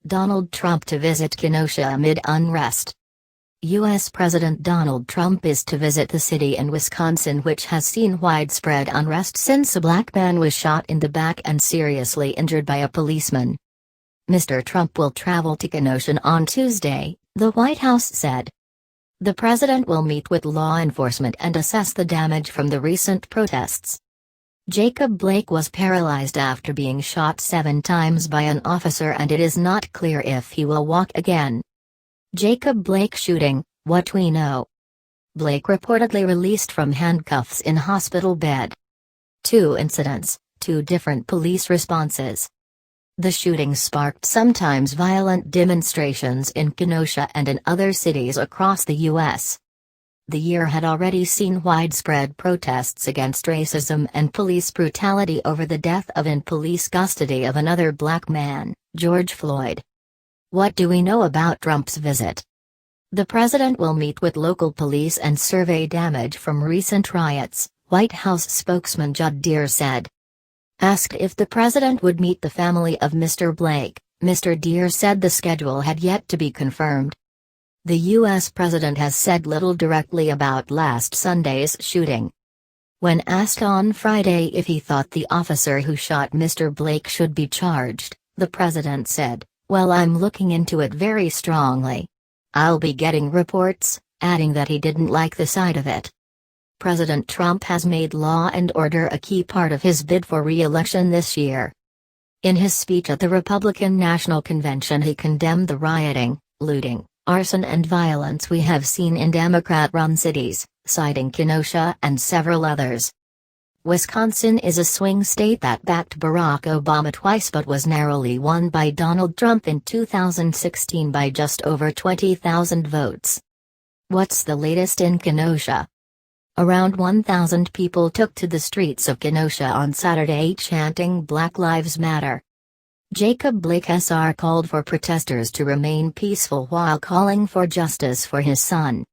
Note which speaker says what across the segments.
Speaker 1: Donald Trump to visit Kenosha amid unrest. U.S. President Donald Trump is to visit the city in Wisconsin, which has seen widespread unrest since a black man was shot in the back and seriously injured by a policeman. Mr. Trump will travel to Kenosha on Tuesday, the White House said. The president will meet with law enforcement and assess the damage from the recent protests. Jacob Blake was paralyzed after being shot 7 times by an officer, and it is not clear if he will walk again. Jacob Blake shooting, what we know. Blake reportedly released from handcuffs in hospital bed. 2 incidents, 2 different police responses. The shooting sparked sometimes violent demonstrations in Kenosha and in other cities across the U.S. The year had already seen widespread protests against racism and police brutality over the death in police custody of another black man, George Floyd. What do we know about Trump's visit? The president will meet with local police and survey damage from recent riots, White House spokesman Judd Deere said. Asked if the president would meet the family of Mr. Blake, Mr. Deere said the schedule had yet to be confirmed. The U.S. president has said little directly about last Sunday's shooting. When asked on Friday if he thought the officer who shot Mr. Blake should be charged, the president said, "Well, I'm looking into it very strongly. I'll be getting reports," adding that he didn't like the sight of it. President Trump has made law and order a key part of his bid for re-election this year. In his speech at the Republican National Convention, he condemned the rioting, looting, arson and violence we have seen in Democrat-run cities, citing Kenosha and several others. Wisconsin is a swing state that backed Barack Obama twice but was narrowly won by Donald Trump in 2016 by just over 20,000 votes. What's the latest in Kenosha? Around 1,000 people took to the streets of Kenosha on Saturday chanting Black Lives Matter. Jacob Blake Sr. called for protesters to remain peaceful while calling for justice for his son.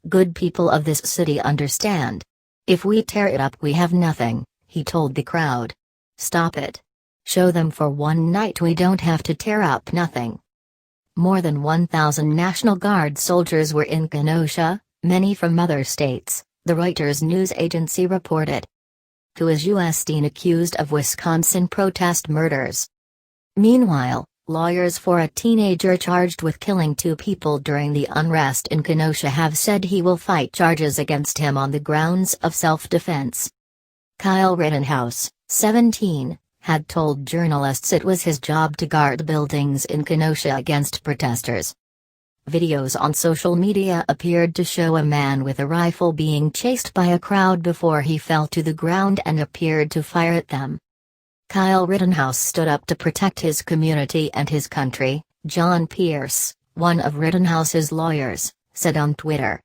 Speaker 1: "Good people of this city understand. If we tear it up, we have nothing," he told the crowd. "Stop it. Show them for one night we don't have to tear up nothing." More than 1,000 National Guard soldiers were in Kenosha, many from other states, the Reuters news agency reported. Who is U.S. teen accused of Wisconsin protest murders? Meanwhile, lawyers for a teenager charged with killing 2 people during the unrest in Kenosha have said he will fight charges against him on the grounds of self-defense. Kyle Rittenhouse, 17, had told journalists it was his job to guard buildings in Kenosha against protesters. Videos on social media appeared to show a man with a rifle being chased by a crowd before he fell to the ground and appeared to fire at them. Kyle Rittenhouse stood up to protect his community and his country, John Pierce, one of Rittenhouse's lawyers, said on Twitter.